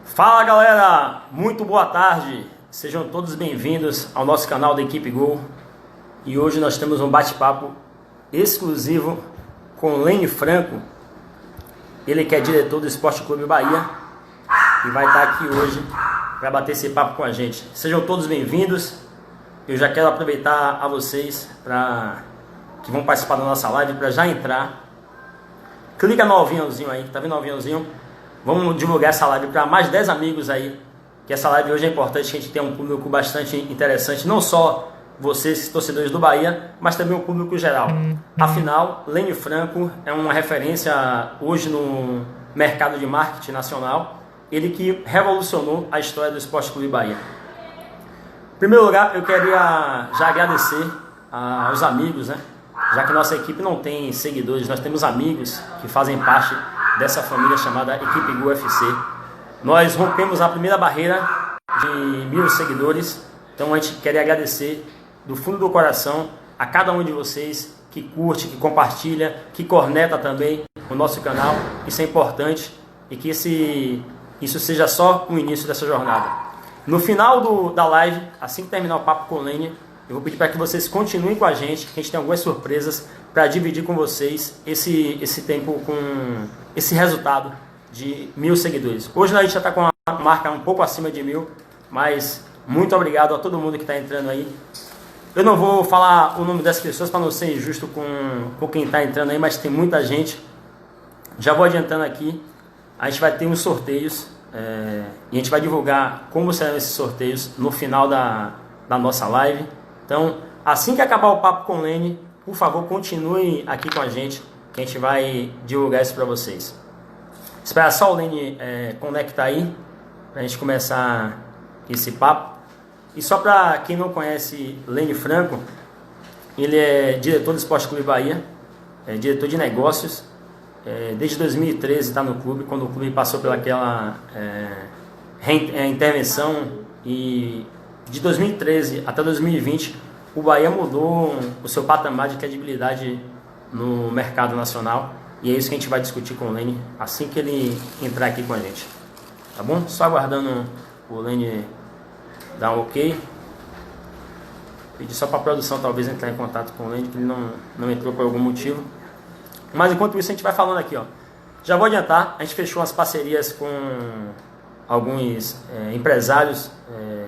Fala galera, muito boa tarde, sejam todos bem-vindos ao nosso canal da Equipe Gol. E hoje nós temos um bate-papo exclusivo com Lene Franco, ele que é diretor do Esporte Clube Bahia e vai estar aqui hoje para bater esse papo com a gente. Sejam todos bem-vindos. Eu já quero aproveitar a vocês que vão participar da nossa live para já entrar. Clica no aviãozinho aí, tá vendo o aviãozinho? Vamos divulgar essa live para mais 10 amigos aí, que essa live hoje é importante, que a gente tem um público bastante interessante, não só vocês, torcedores do Bahia, mas também o público geral. Afinal, Lene Franco é uma referência hoje no mercado de marketing nacional, ele que revolucionou a história do Esporte Clube Bahia. Em primeiro lugar, eu queria já agradecer aos amigos, né? Já que nossa equipe não tem seguidores, nós temos amigos que fazem parte dessa família chamada Equipe Gol FC. Nós rompemos a primeira barreira de 1000 seguidores, então a gente quer agradecer do fundo do coração a cada um de vocês que curte, que compartilha, que corneta também o nosso canal. Isso é importante e que isso seja só o início dessa jornada. No final da live, assim que terminar o papo com o Lene, eu vou pedir para que vocês continuem com a gente, que a gente tem algumas surpresas para dividir com vocês esse tempo com esse resultado de 1000 seguidores. Hoje a gente já está com uma marca um pouco acima de 1000, mas muito obrigado a todo mundo que está entrando aí. Eu não vou falar o nome das pessoas para não ser injusto com quem está entrando aí, mas tem muita gente. Já vou adiantando aqui, a gente vai ter uns sorteios e a gente vai divulgar como serão esses sorteios no final da nossa live. Então, assim que acabar o papo com o Lene, por favor, continue aqui com a gente, que a gente vai divulgar isso para vocês. Espera só o Lene conectar aí, para a gente começar esse papo. E só para quem não conhece Lene Franco, ele é diretor do Esporte Clube Bahia, é diretor de negócios, desde 2013 está no clube, quando o clube passou pelaquela intervenção, e de 2013 até 2020 o Bahia mudou o seu patamar de credibilidade no mercado nacional, e é isso que a gente vai discutir com o Lene assim que ele entrar aqui com a gente, tá bom? Só aguardando o Lene dar um ok. Pedir só para a produção talvez entrar em contato com o Lene, que ele não entrou por algum motivo. Mas enquanto isso a gente vai falando aqui, ó. Já vou adiantar, a gente fechou umas parcerias com alguns empresários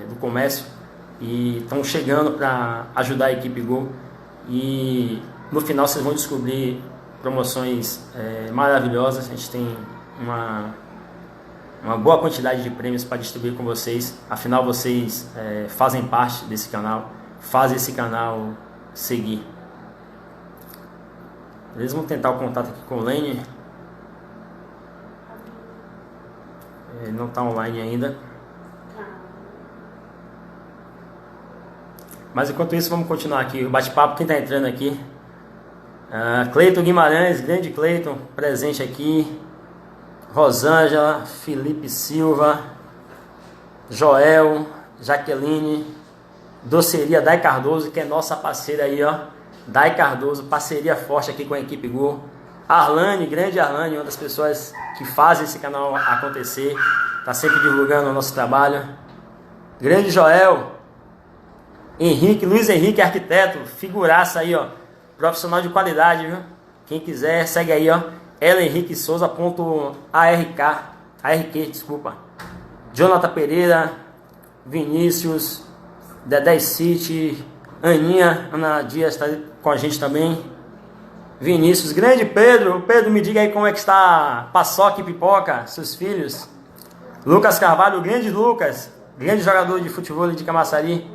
do comércio e estão chegando para ajudar a Equipe Gol, e no final vocês vão descobrir promoções maravilhosas. A gente tem uma boa quantidade de prêmios para distribuir com vocês. Afinal, vocês fazem parte desse canal, fazem esse canal seguir. Beleza? Vamos tentar o contato aqui com o Lene. Ele não está online ainda. Mas enquanto isso, vamos continuar aqui o bate-papo. Quem está entrando aqui? Cleiton Guimarães, grande Cleiton, presente aqui. Rosângela, Felipe Silva, Joel, Jaqueline, Doceria Dai Cardoso, que é nossa parceira aí, ó. Dai Cardoso, parceria forte aqui com a Equipe Gol. Arlane, grande Arlane, uma das pessoas que fazem esse canal acontecer, tá sempre divulgando o nosso trabalho. Grande Joel, Henrique, Luiz Henrique, arquiteto, figuraça aí, ó, profissional de qualidade, viu? Quem quiser, segue aí, ó, ARK, desculpa. Jonathan Pereira, Vinícius, Dedé City, Aninha, Ana Dias está com a gente também. Vinícius, grande Pedro, me diga aí como é que está Paçoca e Pipoca, seus filhos. Lucas Carvalho, grande Lucas, grande jogador de futebol de Camaçari.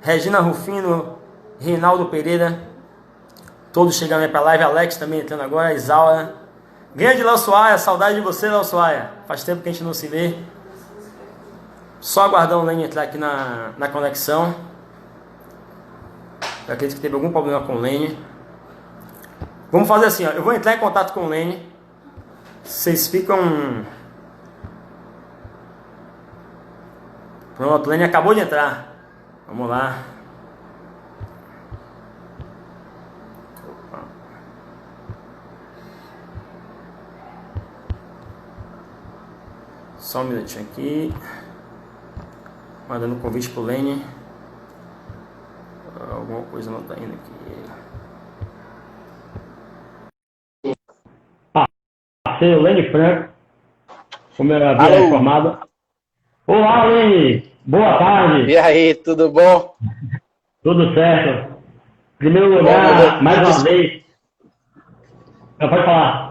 Regina Rufino, Reinaldo Pereira, todos chegando aí para a live. Alex também entrando agora, Isaura. Grande Léo Soaia, saudade de você, Léo Soaia. Faz tempo que a gente não se vê. Só aguardar o Lene entrar aqui na conexão. Eu acredito que teve algum problema com o Lene. Vamos fazer assim, ó. Eu vou entrar em contato com o Lene. Vocês ficam... Pronto, o Lene acabou de entrar. Vamos lá. Só um minutinho aqui. Mandando um convite pro Lene. Alguma coisa não tá indo aqui. Parceiro Lene Franco. Como eu havia informado. Olá, Lene! Boa tarde! E aí, tudo bom? Tudo certo. Em primeiro lugar, mais uma vez. Não, pode falar.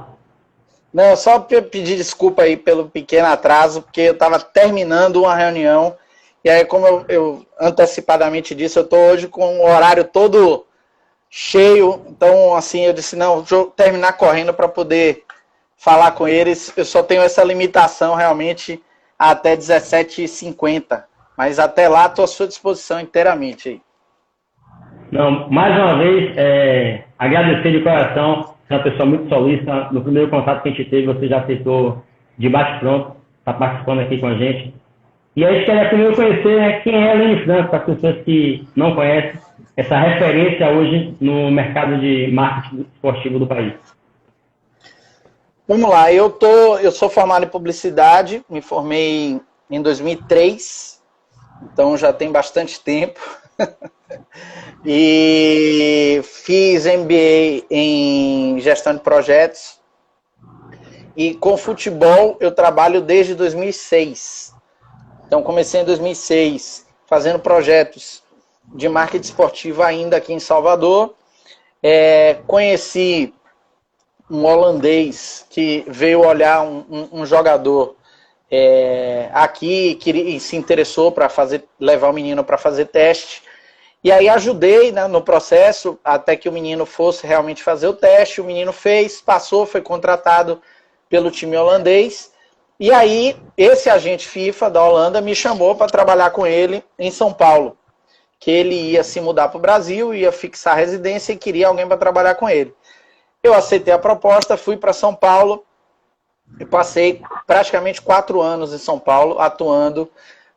Não, só pedir desculpa aí pelo pequeno atraso, porque eu estava terminando uma reunião, e aí, como eu antecipadamente disse, eu estou hoje com o horário todo cheio, então, assim, eu disse, não, deixa eu terminar correndo para poder falar com eles. Eu só tenho essa limitação, realmente, até 17h50, mas até lá estou à sua disposição inteiramente aí. Não, mais uma vez, agradecer de coração, você é uma pessoa muito solícita. No primeiro contato que a gente teve, você já aceitou de bate-pronto, está participando aqui com a gente. E a gente queria primeiro conhecer, né, quem é Lene Franco, para as pessoas que não conhecem, essa referência hoje no mercado de marketing esportivo do país. Vamos lá, eu sou formado em publicidade, me formei em 2003, então já tem bastante tempo. E fiz MBA em gestão de projetos. E com futebol eu trabalho desde 2006. Então comecei em 2006 fazendo projetos de marketing esportivo ainda aqui em Salvador. Conheci um holandês que veio olhar um jogador aqui e se interessou para levar o menino para fazer teste. E aí ajudei, né, no processo até que o menino fosse realmente fazer o teste. O menino fez, passou, foi contratado pelo time holandês. E aí esse agente FIFA da Holanda me chamou para trabalhar com ele em São Paulo. Que ele ia se mudar para o Brasil, ia fixar residência e queria alguém para trabalhar com ele. Eu aceitei a proposta, fui para São Paulo e passei praticamente 4 anos em São Paulo atuando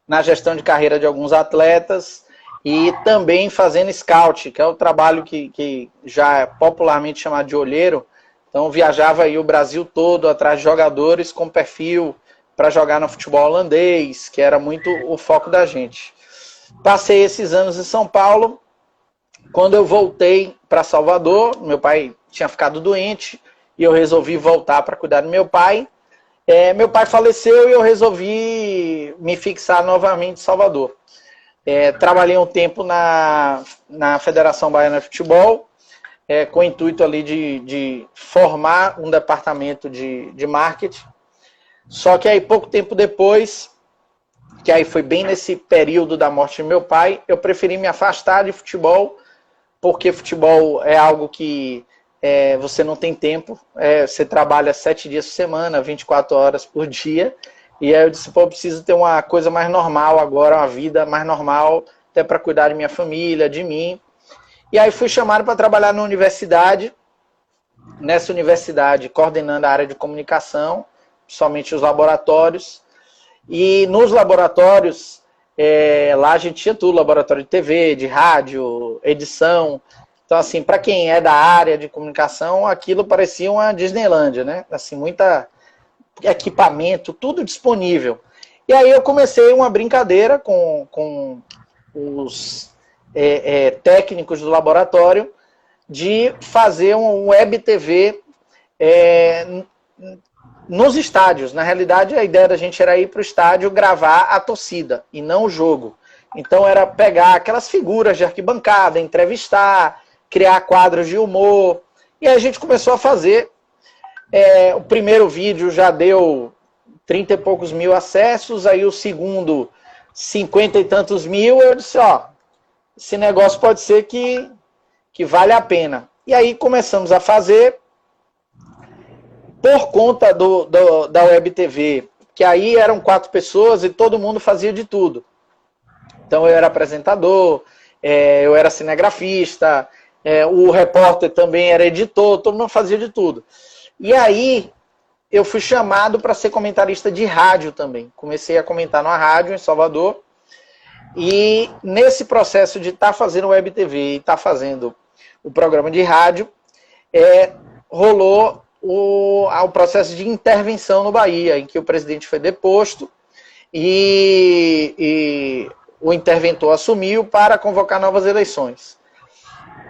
na gestão de carreira de alguns atletas e também fazendo scout, que é o trabalho que já é popularmente chamado de olheiro. Então viajava aí o Brasil todo atrás de jogadores com perfil para jogar no futebol holandês, que era muito o foco da gente. Passei esses anos em São Paulo. Quando eu voltei para Salvador, meu pai tinha ficado doente e eu resolvi voltar para cuidar do meu pai. Meu pai faleceu e eu resolvi me fixar novamente em Salvador. Trabalhei um tempo na Federação Baiana de Futebol, com o intuito ali de formar um departamento de marketing. Só que aí pouco tempo depois, que aí foi bem nesse período da morte do meu pai, eu preferi me afastar de futebol, porque futebol é algo que você não tem tempo, você trabalha 7 dias por semana, 24 horas por dia, e aí eu disse, pô, eu preciso ter uma coisa mais normal agora, uma vida mais normal, até para cuidar de minha família, de mim. E aí fui chamado para trabalhar na universidade, nessa universidade coordenando a área de comunicação, somente os laboratórios, e nos laboratórios, lá a gente tinha tudo, laboratório de TV, de rádio, edição. Então, assim, para quem é da área de comunicação, aquilo parecia uma Disneylândia, né? Assim, muita equipamento, tudo disponível. E aí eu comecei uma brincadeira com os técnicos do laboratório de fazer um web TV nos estádios. Na realidade, a ideia da gente era ir para o estádio gravar a torcida e não o jogo. Então era pegar aquelas figuras de arquibancada, entrevistar, criar quadros de humor. E aí a gente começou a fazer. O primeiro vídeo já deu 30 e poucos mil acessos, aí o segundo 50 e tantos mil. Eu disse, ó, esse negócio pode ser que vale a pena. E aí começamos a fazer por conta da Web TV, que aí eram 4 pessoas e todo mundo fazia de tudo. Então eu era apresentador, eu era cinegrafista, o repórter também era editor, todo mundo fazia de tudo. E aí eu fui chamado para ser comentarista de rádio também. Comecei a comentar numa rádio em Salvador. E nesse processo de estar fazendo Web TV e estar fazendo o programa de rádio, rolou ao processo de intervenção no Bahia, em que o presidente foi deposto e o interventor assumiu para convocar novas eleições.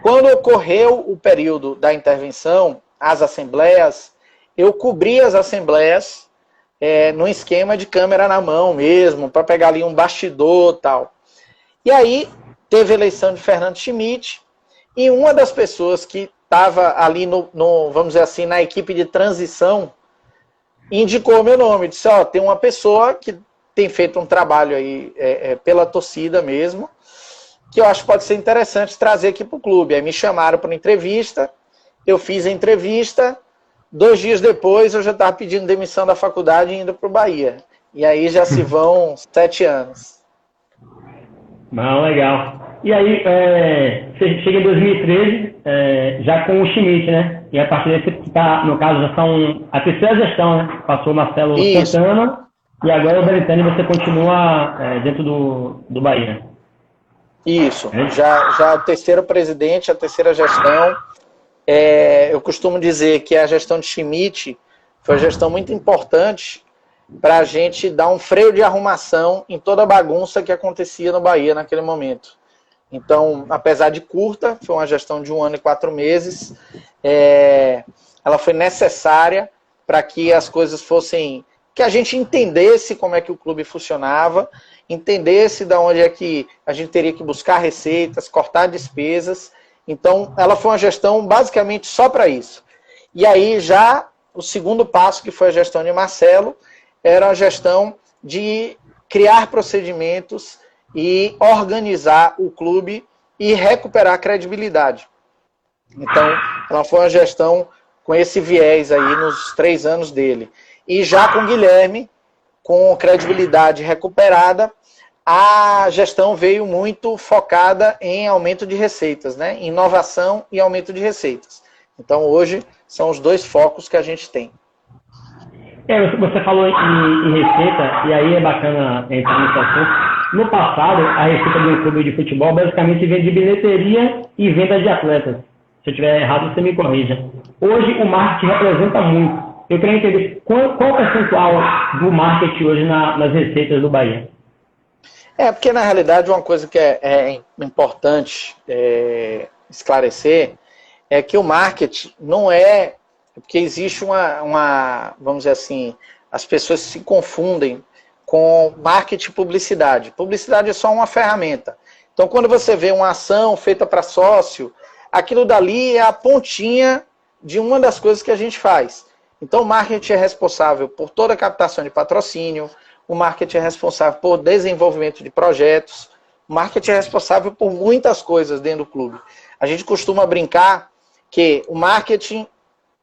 Quando ocorreu o período da intervenção, as assembleias, eu cobri as assembleias num esquema de câmera na mão mesmo, para pegar ali um bastidor e tal. E aí teve a eleição de Fernando Schmidt, e uma das pessoas que estava ali vamos dizer assim, na equipe de transição, indicou meu nome, disse, tem uma pessoa que tem feito um trabalho aí pela torcida mesmo, que eu acho que pode ser interessante trazer aqui para o clube. Aí me chamaram para uma entrevista, eu fiz a entrevista, 2 dias depois eu já estava pedindo demissão da faculdade e indo para o Bahia. E aí já se vão 7 anos. Não, legal. E aí, você chega em 2013, já com o Schmidt, né? E a partir daí você está, no caso, já são a terceira gestão, né? Passou o Marcelo Santana e agora o Belintani, você continua dentro do Bahia. Isso, já o terceiro presidente, a terceira gestão. Eu costumo dizer que a gestão de Schmidt foi uma gestão muito importante para a gente dar um freio de arrumação em toda a bagunça que acontecia no Bahia naquele momento. Então, apesar de curta, foi uma gestão de 1 ano e 4 meses, ela foi necessária para que as coisas fossem... que a gente entendesse como é que o clube funcionava, entendesse de onde é que a gente teria que buscar receitas, cortar despesas. Então, ela foi uma gestão basicamente só para isso. E aí, já o segundo passo, que foi a gestão de Marcelo, era a gestão de criar procedimentos e organizar o clube e recuperar a credibilidade. Então, ela foi uma gestão com esse viés aí nos 3 anos dele. E já com o Guilherme, com credibilidade recuperada, a gestão veio muito focada em aumento de receitas, né? Inovação e aumento de receitas. Então, hoje, são os 2 focos que a gente tem. Você falou em receita, e aí é bacana entrar nesse assunto. No passado, a receita de um clube de futebol basicamente vem de bilheteria e venda de atletas. Se eu estiver errado, você me corrija. Hoje, o marketing representa muito. Eu queria entender qual o percentual do marketing hoje nas receitas do Bahia. Porque na realidade uma coisa que é importante esclarecer é que o marketing não é... Porque existe vamos dizer assim, as pessoas se confundem com marketing e publicidade. Publicidade é só uma ferramenta. Então, quando você vê uma ação feita para sócio, aquilo dali é a pontinha de uma das coisas que a gente faz. Então, o marketing é responsável por toda a captação de patrocínio, o marketing é responsável por desenvolvimento de projetos, o marketing é responsável por muitas coisas dentro do clube. A gente costuma brincar que o marketing,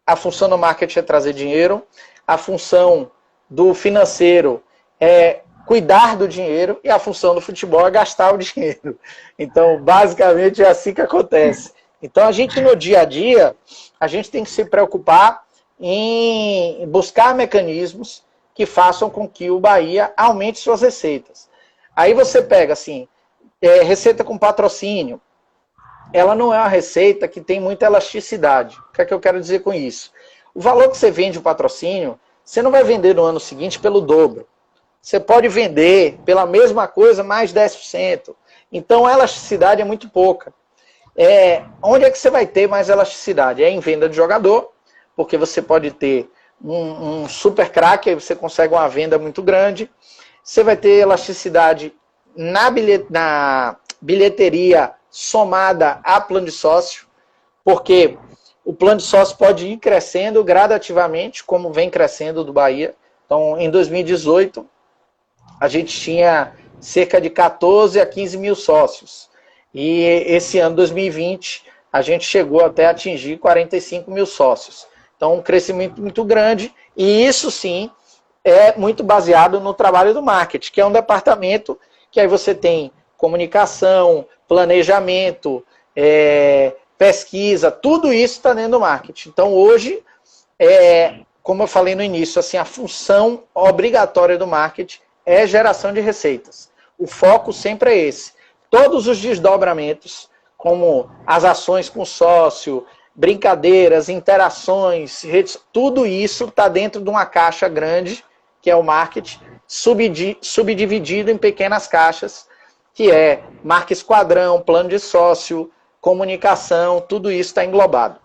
a função do marketing é trazer dinheiro, a função do financeiro é cuidar do dinheiro e a função do futebol é gastar o dinheiro. Então, basicamente, é assim que acontece. Então, a gente, no dia a dia, a gente tem que se preocupar em buscar mecanismos que façam com que o Bahia aumente suas receitas. Aí você pega, assim, receita com patrocínio. Ela não é uma receita que tem muita elasticidade. O que é que eu quero dizer com isso? O valor que você vende o patrocínio, você não vai vender no ano seguinte pelo dobro. Você pode vender pela mesma coisa mais 10%. Então a elasticidade é muito pouca. Onde é que você vai ter mais elasticidade? É em venda de jogador, porque você pode ter um super craque, aí você consegue uma venda muito grande. Você vai ter elasticidade na bilheteria somada a plano de sócio, porque o plano de sócio pode ir crescendo gradativamente, como vem crescendo do Bahia. Então, em 2018, a gente tinha cerca de 14 a 15 mil sócios. E esse ano, 2020, a gente chegou até a atingir 45 mil sócios. Então, um crescimento muito grande. E isso, sim, é muito baseado no trabalho do marketing, que é um departamento que aí você tem comunicação, planejamento, pesquisa, tudo isso está dentro do marketing. Então, hoje, como eu falei no início, assim, a função obrigatória do marketing é geração de receitas. O foco sempre é esse. Todos os desdobramentos, como as ações com sócio, brincadeiras, interações, redes, tudo isso está dentro de uma caixa grande, que é o marketing, subdividido em pequenas caixas, que é marca esquadrão, plano de sócio, comunicação, tudo isso está englobado.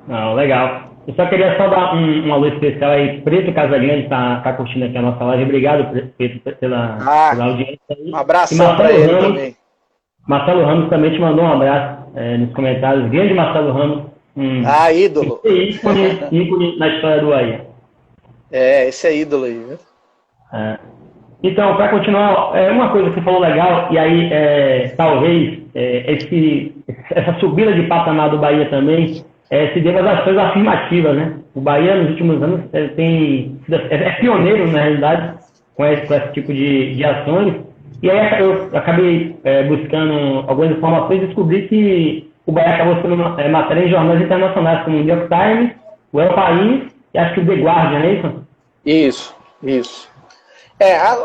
Não, legal. Eu só queria só dar um alô especial aí. Preto Casagrande tá curtindo aqui a nossa live. Obrigado, Preto, pela audiência aí. Um abração para ele também. Marcelo Ramos também te mandou um abraço nos comentários. Grande Marcelo Ramos. Ídolo. Ícone na história do Bahia. Esse é ídolo aí, viu? Então, para continuar, uma coisa que você falou legal, e aí talvez essa subida de patamar do Bahia também se deva às ações afirmativas, né? O Bahia, nos últimos anos, é pioneiro, na realidade, com esse tipo de ações. E aí eu acabei buscando algumas informações e descobri que o Bahia acabou sendo matéria em jornais internacionais, como o New York Times, o El País e acho que o The Guardian, não é isso? Isso.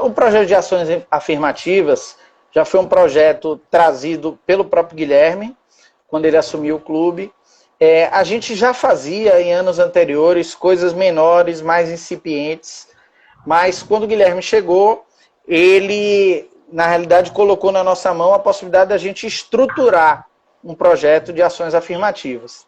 O projeto de ações afirmativas já foi um projeto trazido pelo próprio Guilherme, quando ele assumiu o clube. A gente já fazia em anos anteriores coisas menores, mais incipientes, mas quando o Guilherme chegou, ele, na realidade, colocou na nossa mão a possibilidade da gente estruturar um projeto de ações afirmativas.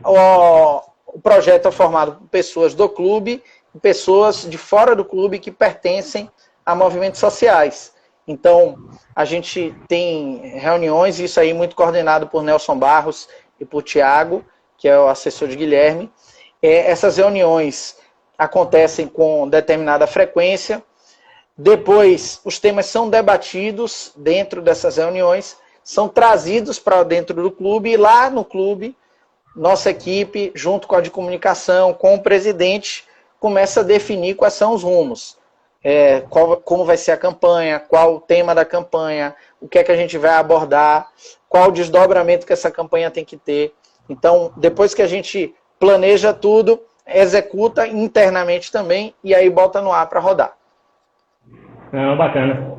O projeto é formado por pessoas do clube e pessoas de fora do clube que pertencem a movimentos sociais. Então, a gente tem reuniões, isso aí muito coordenado por Nelson Barros e por Tiago, que é o assessor de Guilherme. Essas reuniões acontecem com determinada frequência. Depois, os temas são debatidos dentro dessas reuniões, são trazidos para dentro do clube, e lá no clube, nossa equipe, junto com a de comunicação, com o presidente, começa a definir quais são os rumos. Como vai ser a campanha, qual o tema da campanha, o que é que a gente vai abordar, qual o desdobramento que essa campanha tem que ter. Então, depois que a gente planeja tudo, executa internamente também, e aí bota no ar para rodar. Bacana.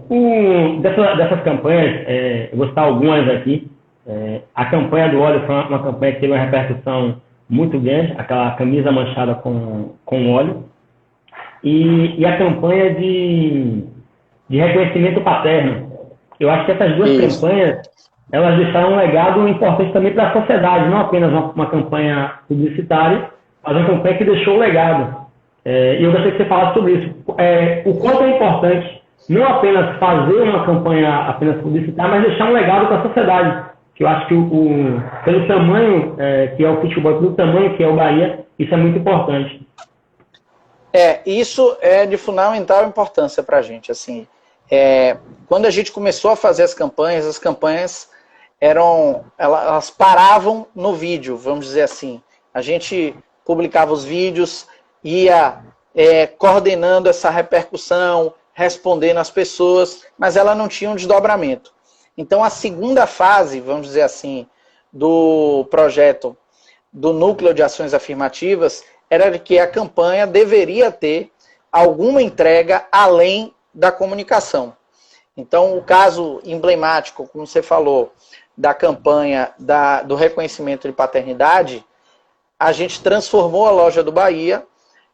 Dessas campanhas, eu vou citar algumas aqui. A campanha do óleo foi uma campanha que teve uma repercussão muito grande, aquela camisa manchada com óleo. E a campanha de reconhecimento paterno. Eu acho que essas duas campanhas, elas deixaram um legado importante também para a sociedade, não apenas uma campanha publicitária, mas uma campanha que deixou o legado. E eu gostaria que você falasse sobre isso. O quanto é importante não apenas fazer uma campanha apenas publicitária, mas deixar um legado para a sociedade. Que eu acho que pelo tamanho que é o futebol, pelo tamanho que é o Bahia, isso é muito importante. Isso é de fundamental importância para a gente. Assim, quando a gente começou a fazer as campanhas elas paravam no vídeo, vamos dizer assim. A gente publicava os vídeos, ia coordenando essa repercussão, respondendo às pessoas, mas ela não tinha um desdobramento. Então, a segunda fase, vamos dizer assim, do projeto do Núcleo de Ações Afirmativas era de que a campanha deveria ter alguma entrega além da comunicação. Então, o caso emblemático, como você falou, da campanha do reconhecimento de paternidade, a gente transformou a Loja do Bahia,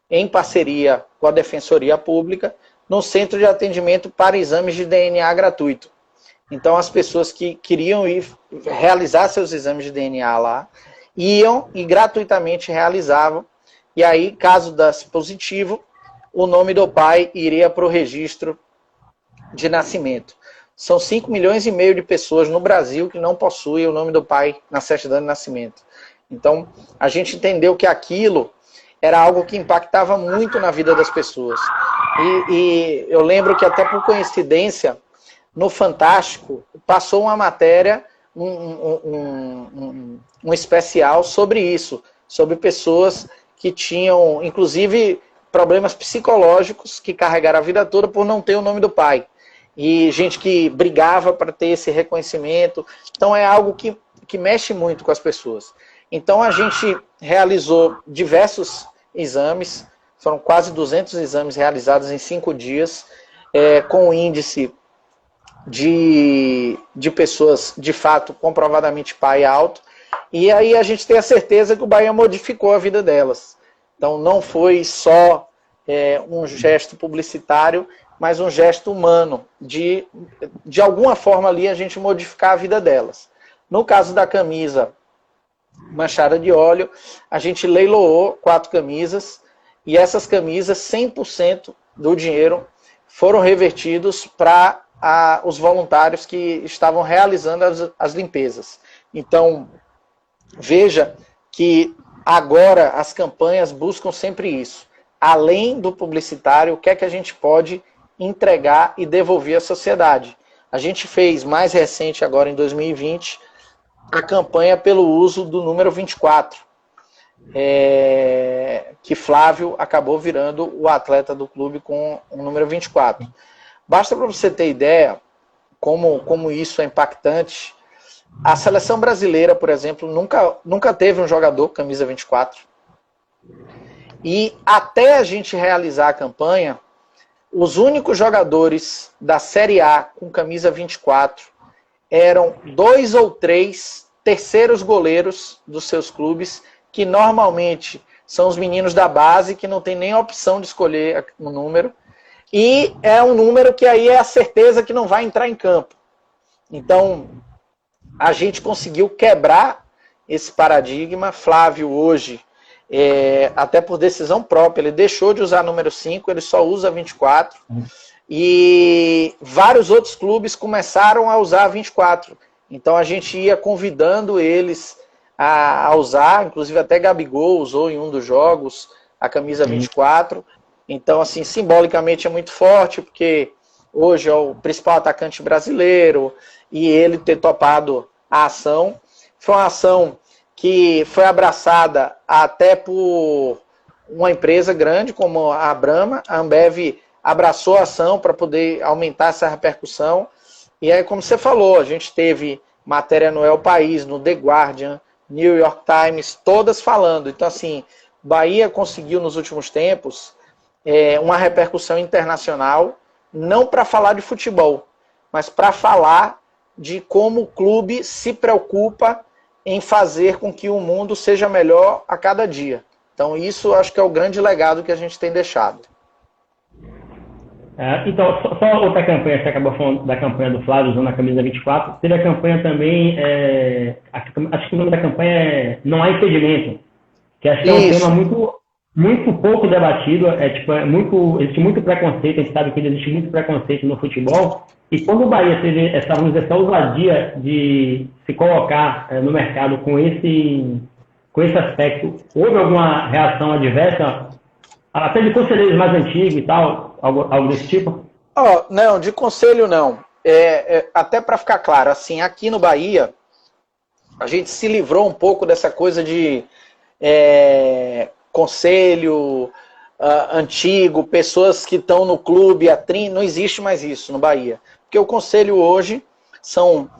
em parceria com a Defensoria Pública, num centro de atendimento para exames de DNA gratuito. Então, as pessoas que queriam ir realizar seus exames de DNA lá, iam e gratuitamente realizavam. E aí, caso desse positivo, o nome do pai iria para o registro de nascimento. São 5,5 milhões de pessoas no Brasil que não possuem o nome do pai na certidão de nascimento. Então, a gente entendeu que aquilo era algo que impactava muito na vida das pessoas. E eu lembro que até por coincidência, no Fantástico, passou uma matéria, um especial sobre isso, sobre pessoas que tinham, inclusive, problemas psicológicos que carregaram a vida toda por não ter o nome do pai. E gente que brigava para ter esse reconhecimento. Então é algo que mexe muito com as pessoas. Então a gente realizou diversos exames, foram quase 200 exames realizados em 5 dias, com um índice de pessoas, de fato, comprovadamente pai alto. E aí a gente tem a certeza que o Bahia modificou a vida delas. Então não foi só um gesto publicitário, mas um gesto humano, de alguma forma ali a gente modificar a vida delas. No caso da camisa manchada de óleo, a gente leiloou 4 camisas, e essas camisas, 100% do dinheiro foram revertidos para os voluntários que estavam realizando as limpezas. Então, veja que agora as campanhas buscam sempre isso. Além do publicitário, o que é que a gente pode entregar e devolver à sociedade? A gente fez mais recente, agora em 2020, a campanha pelo uso do número 24, que Flávio acabou virando o atleta do clube com o número 24. Basta para você ter ideia como isso é impactante. A seleção brasileira, por exemplo, nunca teve um jogador com camisa 24. E até a gente realizar a campanha, os únicos jogadores da Série A com camisa 24 eram 2 ou 3 terceiros goleiros dos seus clubes, que normalmente são os meninos da base, que não tem nem opção de escolher o número. E é um número que aí é a certeza que não vai entrar em campo. Então, a gente conseguiu quebrar esse paradigma. Flávio hoje, até por decisão própria, ele deixou de usar número 5, ele só usa 24. E vários outros clubes começaram a usar 24. Então a gente ia convidando eles a usar, inclusive até Gabigol usou em um dos jogos a camisa 24. Então, assim, simbolicamente é muito forte, porque hoje é o principal atacante brasileiro, e ele ter topado a ação. Foi uma ação que foi abraçada até por uma empresa grande como a Brahma. A Ambev abraçou a ação para poder aumentar essa repercussão. E aí, como você falou, a gente teve matéria no El País, no The Guardian, New York Times, todas falando. Então, assim, Bahia conseguiu nos últimos tempos uma repercussão internacional, não para falar de futebol, mas para falar de como o clube se preocupa em fazer com que o mundo seja melhor a cada dia. Então, isso acho que é o grande legado que a gente tem deixado. Então, só outra campanha, você acabou falando da campanha do Flávio usando a camisa 24, teve a campanha também, acho que o nome da campanha é Não Há Impedimento, que acho que é um tema muito pouco debatido, existe muito preconceito, a gente sabe que existe muito preconceito no futebol, e quando o Bahia teve essa ousadia de se colocar no mercado com esse aspecto, houve alguma reação adversa, até de conselheiros mais antigos e tal, algo desse tipo? Não, de conselho não. Até para ficar claro, assim, aqui no Bahia, a gente se livrou um pouco dessa coisa de conselho antigo, pessoas que estão no clube há 30, não existe mais isso no Bahia. Porque o conselho hoje são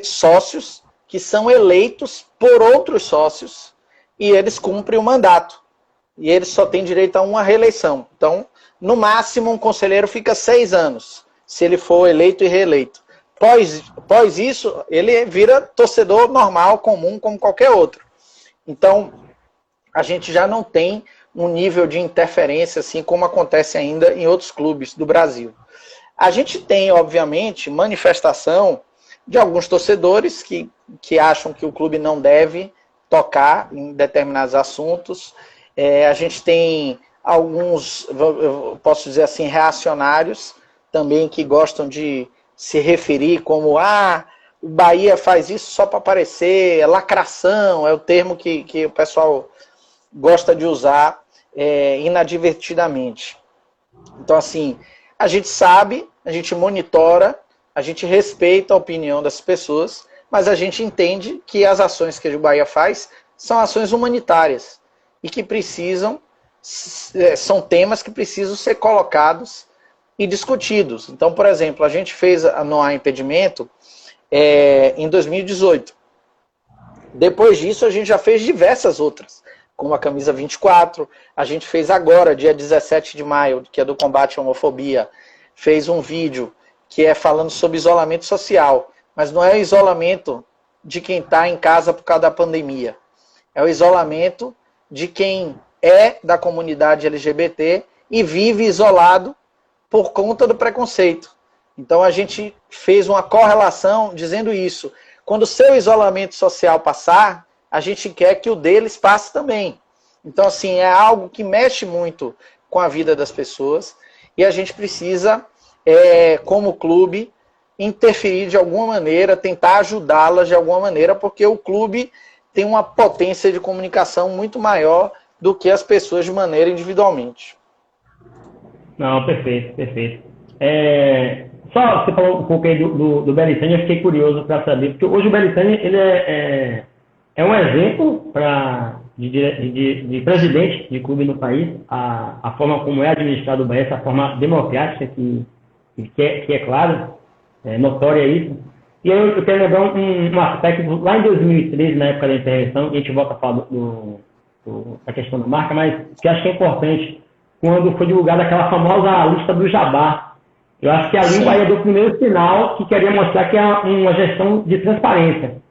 sócios que são eleitos por outros sócios e eles cumprem o mandato. E eles só têm direito a uma reeleição. Então, no máximo, um conselheiro fica 6 anos, se ele for eleito e reeleito. Após isso, ele vira torcedor normal, comum, como qualquer outro. Então, a gente já não tem um nível de interferência, assim como acontece ainda em outros clubes do Brasil. A gente tem, obviamente, manifestação de alguns torcedores que acham que o clube não deve tocar em determinados assuntos. A gente tem alguns, eu posso dizer assim, reacionários também que gostam de se referir como o Bahia faz isso só para aparecer, lacração, é o termo que o pessoal gosta de usar inadvertidamente. Então, assim, a gente sabe, a gente monitora, a gente respeita a opinião das pessoas, mas a gente entende que as ações que o Bahia faz são ações humanitárias e que são temas que precisam ser colocados e discutidos. Então, por exemplo, a gente fez a Não Há Impedimento em 2018. Depois disso, a gente já fez diversas outras, como a camisa 24, a gente fez agora, dia 17 de maio, que é do combate à homofobia, fez um vídeo que é falando sobre isolamento social, mas não é isolamento de quem está em casa por causa da pandemia. É o isolamento de quem é da comunidade LGBT e vive isolado por conta do preconceito. Então a gente fez uma correlação dizendo isso. Quando o seu isolamento social passar, a gente quer que o deles passe também. Então, assim, é algo que mexe muito com a vida das pessoas e a gente precisa, como clube, interferir de alguma maneira, tentar ajudá-las de alguma maneira, porque o clube tem uma potência de comunicação muito maior do que as pessoas de maneira individualmente. Não, perfeito, perfeito. Só você falou um pouco aí do Belitani, eu fiquei curioso para saber, porque hoje o Belitani ele é um exemplo de presidente de clube no país, a forma como é administrado o Bahia, essa forma democrática que é claro, notória isso. E aí eu quero lembrar um aspecto, lá em 2013, na época da intervenção, e a gente volta a falar da questão da marca, mas que acho que é importante, quando foi divulgada aquela famosa lista do Jabá. Eu acho que ali o Bahia deu o primeiro sinal que queria mostrar que é uma gestão de transparência.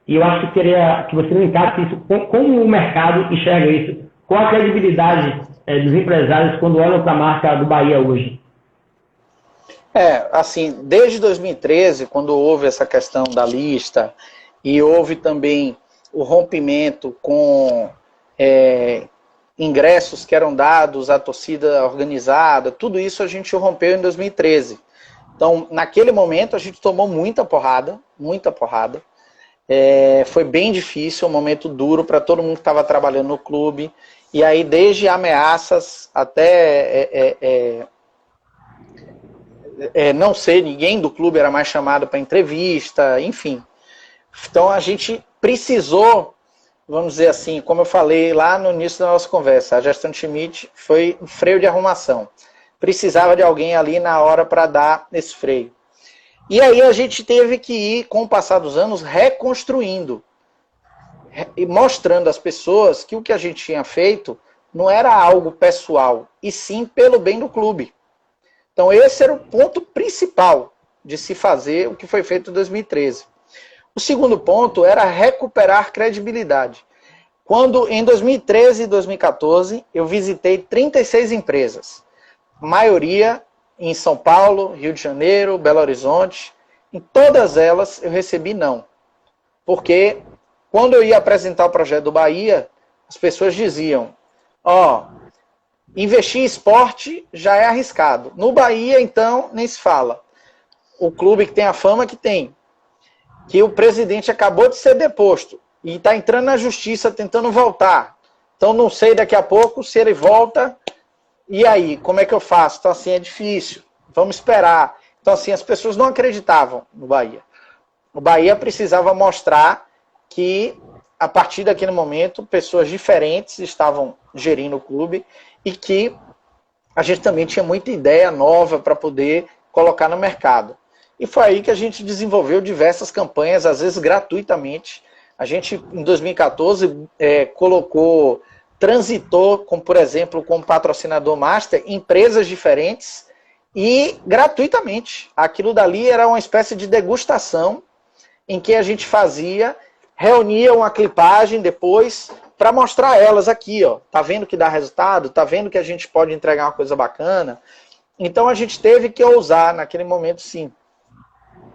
E eu acho que queria que você linkasse isso, como o mercado enxerga isso, qual a credibilidade dos empresários quando olham para a marca do Bahia hoje. Assim, desde 2013, quando houve essa questão da lista e houve também o rompimento com ingressos que eram dados à torcida organizada, tudo isso a gente rompeu em 2013. Então, naquele momento, a gente tomou muita porrada, muita porrada. Foi bem difícil, um momento duro para todo mundo que estava trabalhando no clube. E aí, desde ameaças até não sei, ninguém do clube era mais chamado para entrevista, enfim. Então, a gente precisou, vamos dizer assim, como eu falei lá no início da nossa conversa, a gestão Schmidt foi um freio de arrumação. Precisava de alguém ali na hora para dar esse freio. E aí a gente teve que ir, com o passar dos anos, reconstruindo. E mostrando às pessoas que o que a gente tinha feito não era algo pessoal, e sim pelo bem do clube. Então esse era o ponto principal de se fazer o que foi feito em 2013. O segundo ponto era recuperar credibilidade. Quando em 2013 e 2014 eu visitei 36 empresas, maioria em São Paulo, Rio de Janeiro, Belo Horizonte, em todas elas eu recebi não. Porque quando eu ia apresentar o projeto do Bahia, as pessoas diziam, investir em esporte já é arriscado. No Bahia, então, nem se fala. O clube que tem a fama que tem, que o presidente acabou de ser deposto e está entrando na justiça tentando voltar. Então não sei daqui a pouco se ele volta, e aí, como é que eu faço? Então assim, é difícil, vamos esperar. Então assim, as pessoas não acreditavam no Bahia. O Bahia precisava mostrar que, a partir daquele momento, pessoas diferentes estavam gerindo o clube e que a gente também tinha muita ideia nova para poder colocar no mercado. E foi aí que a gente desenvolveu diversas campanhas, às vezes gratuitamente. A gente, em 2014, transitou, por exemplo, como patrocinador master, empresas diferentes e gratuitamente. Aquilo dali era uma espécie de degustação em que a gente reunia uma clipagem depois para mostrar a elas aqui, tá vendo que dá resultado? Tá vendo que a gente pode entregar uma coisa bacana? Então a gente teve que ousar naquele momento, sim.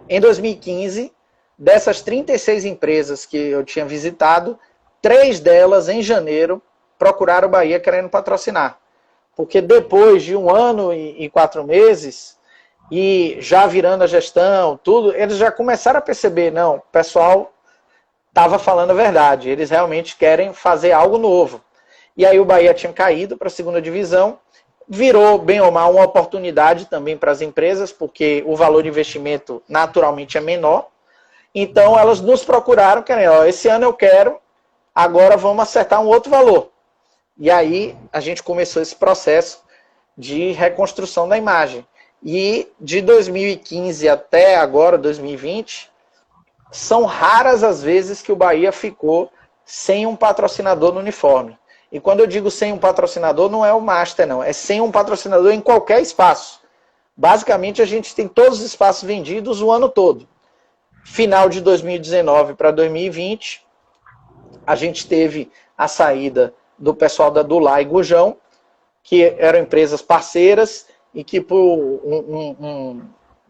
Em 2015, dessas 36 empresas que eu tinha visitado, 3 delas, em janeiro, procuraram o Bahia querendo patrocinar. Porque depois de 1 ano e 4 meses, e já virando a gestão, tudo, eles já começaram a perceber, não, o pessoal estava falando a verdade, eles realmente querem fazer algo novo. E aí o Bahia tinha caído para a 2ª divisão, virou, bem ou mal, uma oportunidade também para as empresas, porque o valor de investimento naturalmente é menor. Então elas nos procuraram, querendo, esse ano eu quero, agora vamos acertar um outro valor. E aí a gente começou esse processo de reconstrução da imagem. E de 2015 até agora, 2020, são raras as vezes que o Bahia ficou sem um patrocinador no uniforme. E quando eu digo sem um patrocinador, não é o Master, não. É sem um patrocinador em qualquer espaço. Basicamente, a gente tem todos os espaços vendidos o ano todo. Final de 2019 para 2020, a gente teve a saída do pessoal da Dulá e Gujão, que eram empresas parceiras e que, por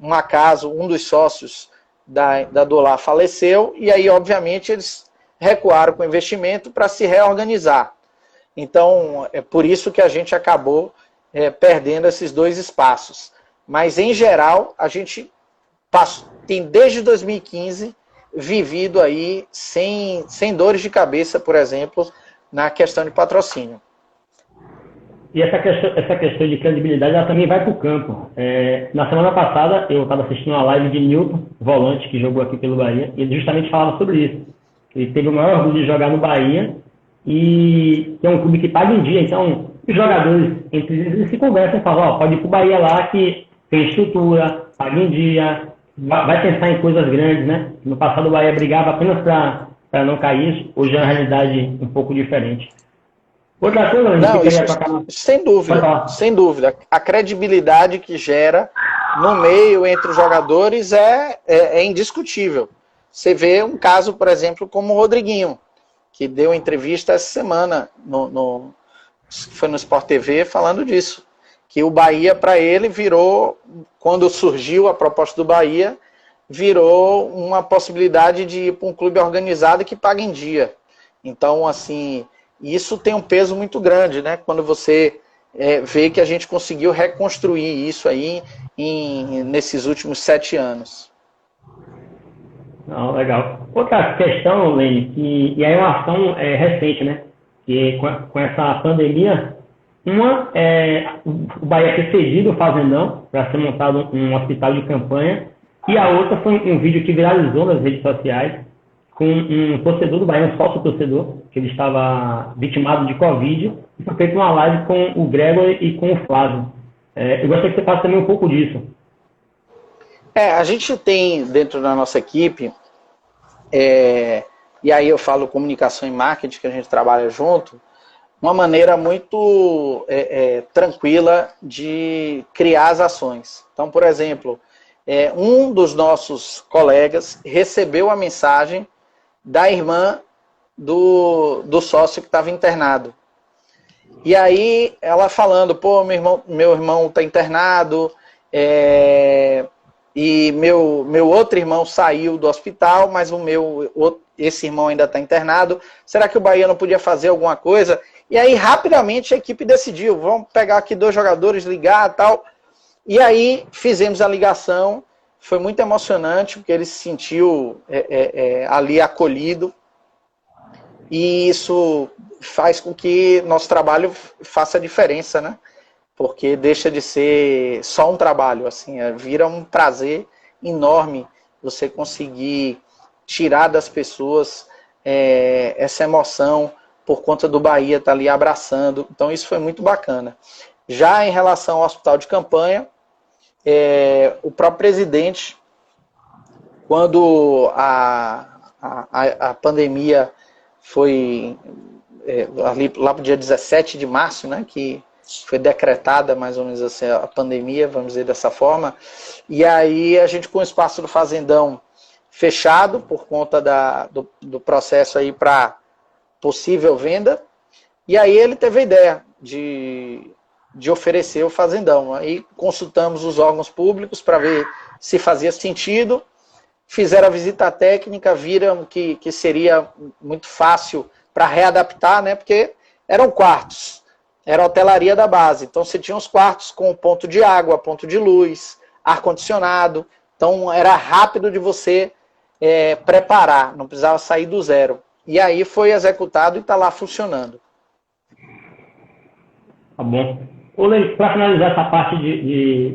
um acaso, um dos sócios da Dulá faleceu, e aí, obviamente, eles recuaram com o investimento para se reorganizar. Então, é por isso que a gente acabou perdendo esses dois espaços. Mas, em geral, a gente tem, desde 2015, vivido aí sem dores de cabeça, por exemplo, na questão de patrocínio. E essa questão de credibilidade, ela também vai para o campo. Na semana passada, eu estava assistindo uma live de Newton, volante, que jogou aqui pelo Bahia, e ele justamente falava sobre isso. Ele teve o maior orgulho de jogar no Bahia, e que é um clube que paga em dia. Então, os jogadores, entre eles se conversam e falam, pode ir para o Bahia lá, que tem estrutura, paga em dia, vai pensar em coisas grandes, né? No passado, o Bahia brigava apenas para não cair. Hoje é uma realidade um pouco diferente. Outra coisa, não, isso, sem dúvida. A credibilidade que gera no meio entre os jogadores é indiscutível. Você vê um caso, por exemplo, como o Rodriguinho, que deu entrevista essa semana, foi no Sport TV, falando disso. Que o Bahia, para ele, virou, quando surgiu a proposta do Bahia, virou uma possibilidade de ir para um clube organizado que paga em dia. Então, assim, isso tem um peso muito grande, né? Quando você vê que a gente conseguiu reconstruir isso aí nesses últimos 7 anos. Não, legal. Outra questão, Lene, e aí é uma ação recente, né? Que com essa pandemia, o Bahia ter cedido o Fazendão para ser montado um hospital de campanha, e a outra foi um vídeo que viralizou nas redes sociais com um torcedor do Bahia, um sócio torcedor, que ele estava vitimado de Covid, e foi feita uma live com o Gregor e com o Flávio. Eu gostaria que você falasse também um pouco disso. A gente tem dentro da nossa equipe, e aí eu falo comunicação e marketing, que a gente trabalha junto, uma maneira muito tranquila de criar as ações. Então, por exemplo, um dos nossos colegas recebeu a mensagem da irmã do sócio que estava internado. E aí ela falando, meu irmão está internado, e meu outro irmão saiu do hospital, mas esse irmão ainda está internado. Será que o Bahia não podia fazer alguma coisa? E aí rapidamente a equipe decidiu, vamos pegar aqui 2 jogadores, ligar e tal. E aí fizemos a ligação. Foi muito emocionante, porque ele se sentiu ali acolhido. E isso faz com que nosso trabalho faça diferença, né? Porque deixa de ser só um trabalho, assim, vira um prazer enorme você conseguir tirar das pessoas essa emoção por conta do Bahia estar ali abraçando. Então isso foi muito bacana. Já em relação ao hospital de campanha, o próprio presidente, quando a pandemia foi lá para o dia 17 de março, né, que foi decretada mais ou menos assim, a pandemia, vamos dizer dessa forma, e aí a gente com o espaço do Fazendão fechado por conta do processo aí para possível venda, e aí ele teve a ideia de oferecer o Fazendão. Aí consultamos os órgãos públicos para ver se fazia sentido, fizeram a visita técnica, viram que seria muito fácil para readaptar, né, porque eram quartos, era a hotelaria da base, então você tinha os quartos com ponto de água, ponto de luz, ar-condicionado, então era rápido de você preparar, não precisava sair do zero. E aí foi executado e está lá funcionando. Tá bom. Para finalizar essa parte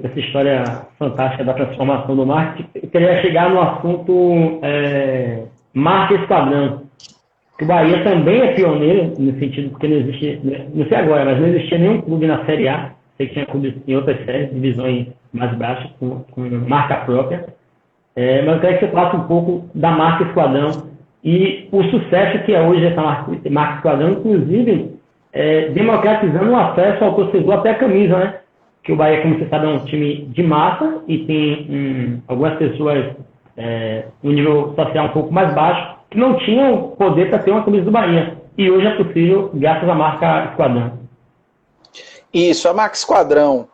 dessa história fantástica da transformação do marketing, eu queria chegar no assunto marca esquadrão. O Bahia também é pioneiro nesse sentido, porque não existe, não sei agora, mas não existia nenhum clube na Série A. Sei que tinha clubes em outras séries, divisões mais baixas, com marca própria. Mas eu queria que você falasse um pouco da marca esquadrão e o sucesso que é hoje essa marca esquadrão, inclusive democratizando o acesso ao torcedor até a camisa, né? Que o Bahia, como você sabe, é um time de massa e tem algumas pessoas um nível social um pouco mais baixo, que não tinham poder para ter uma camisa do Bahia. E hoje é possível graças à marca Esquadrão. Isso, a marca Esquadrão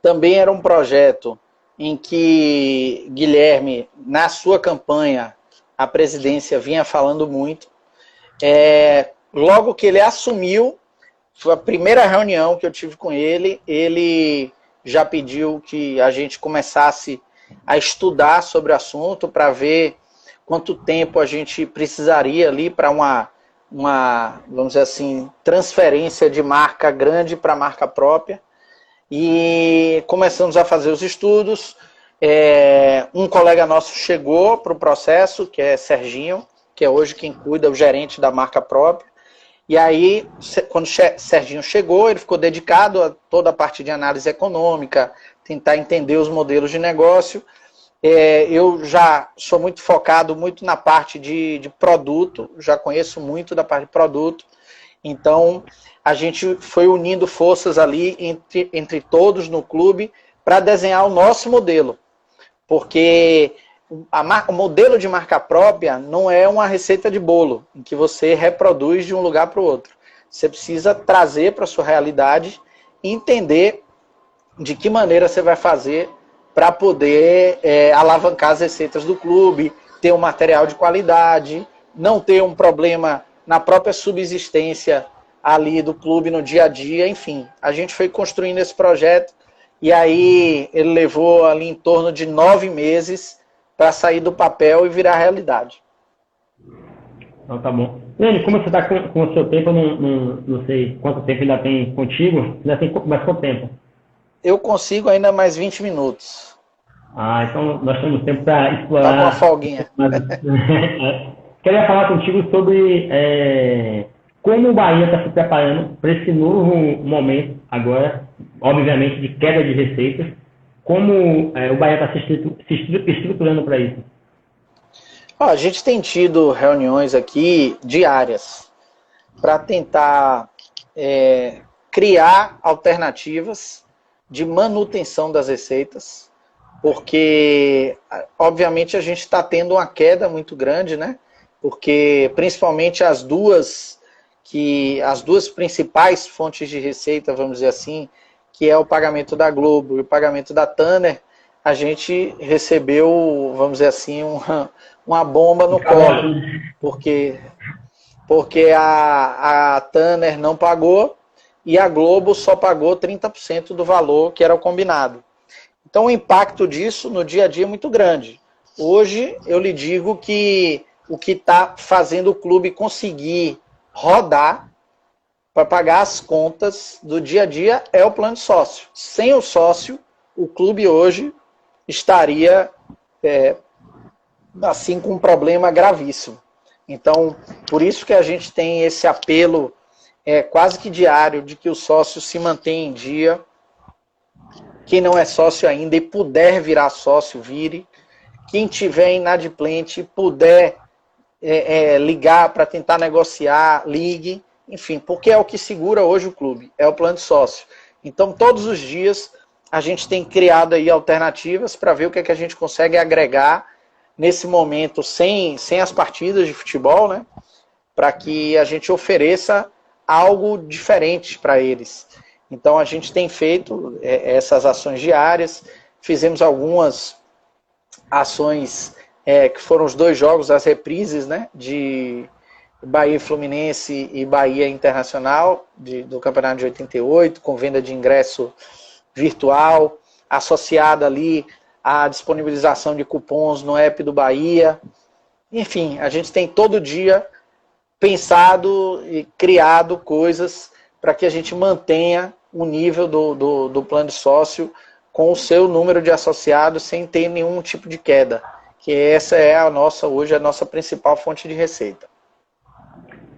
também era um projeto em que Guilherme, na sua campanha, a presidência vinha falando muito. Logo que ele assumiu, foi a primeira reunião que eu tive com ele, ele já pediu que a gente começasse a estudar sobre o assunto para ver quanto tempo a gente precisaria ali para uma, vamos dizer assim, transferência de marca grande para marca própria. E começamos a fazer os estudos. Um colega nosso chegou para o processo, que é Serginho, que é hoje quem cuida, o gerente da marca própria. E aí, quando Serginho chegou, ele ficou dedicado a toda a parte de análise econômica, tentar entender os modelos de negócio. Eu já sou muito focado muito na parte de produto, já conheço muito da parte de produto. Então, a gente foi unindo forças ali entre todos no clube para desenhar o nosso modelo. Porque o modelo de marca própria não é uma receita de bolo, em que você reproduz de um lugar para o outro. Você precisa trazer para a sua realidade e entender de que maneira você vai fazer para poder alavancar as receitas do clube, ter um material de qualidade, não ter um problema na própria subsistência ali do clube no dia a dia, enfim. A gente foi construindo esse projeto e aí ele levou ali em torno de 9 meses para sair do papel e virar realidade. Então tá bom. Lênin, como você está com o seu tempo, eu não sei quanto tempo ainda tem contigo, ainda tem mais quanto tempo? Eu consigo ainda mais 20 minutos. Então nós temos tempo para explorar. Tá com uma folguinha. Queria falar contigo sobre como o Bahia está se preparando para esse novo momento agora, obviamente de queda de receitas. Como o Bahia está se estruturando para isso? A gente tem tido reuniões aqui diárias para tentar criar alternativas de manutenção das receitas, porque, obviamente, a gente está tendo uma queda muito grande, né? Porque, principalmente, as duas principais fontes de receita, vamos dizer assim, que é o pagamento da Globo e o pagamento da Tanner, a gente recebeu, vamos dizer assim, uma bomba no colo, porque a Tanner não pagou e a Globo só pagou 30% do valor que era o combinado. Então o impacto disso no dia a dia é muito grande. Hoje eu lhe digo que o que está fazendo o clube conseguir rodar para pagar as contas do dia a dia é o plano de sócio. Sem o sócio, o clube hoje estaria assim com um problema gravíssimo. Então, por isso que a gente tem esse apelo quase que diário de que o sócio se mantenha em dia. Quem não é sócio ainda e puder virar sócio, vire. Quem tiver inadimplente, puder ligar para tentar negociar, ligue. Enfim, porque é o que segura hoje o clube, é o plano de sócio. Então, todos os dias, a gente tem criado aí alternativas para ver o que é que a gente consegue agregar nesse momento sem as partidas de futebol, né? Para que a gente ofereça algo diferente para eles. Então, a gente tem feito essas ações diárias, fizemos algumas ações que foram os 2 jogos, as reprises, né? De Bahia Fluminense e Bahia Internacional, do Campeonato de 88, com venda de ingresso virtual, associada ali à disponibilização de cupons no app do Bahia. Enfim, a gente tem todo dia pensado e criado coisas para que a gente mantenha o nível do plano de sócio com o seu número de associados sem ter nenhum tipo de queda, que essa é hoje a nossa principal fonte de receita.